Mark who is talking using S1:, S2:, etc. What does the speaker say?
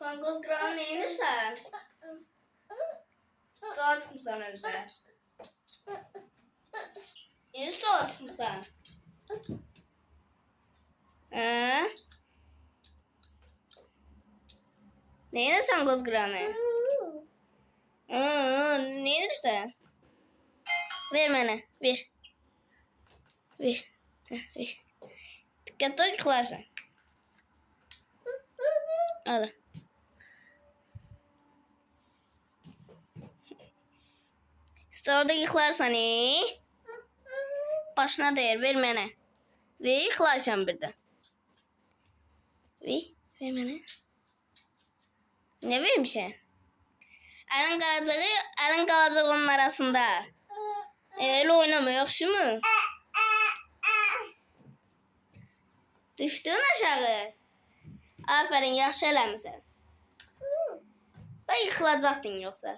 S1: Kankoz kıran neyinirsən? Stola çıxmısan özbər. Yeni stola çıxmısan? Neyinirsən qoz kıranı? Neyinirsən? Ver mənə, ver. Ver. Ver. Diqqətli ol, yıxılarsan. Al. Stolda yıxılarsan, başına değer, ver mənə. Ver, yıxılarsan bir də. Ver mənə. Ne vermişsən? Əlin qalacaq onun arasında. Öyle oynama, yaxşı mı? Düşdün aşağı. Aferin, yaxşı eləmisən. Da yıxılacaqdın yoxsa.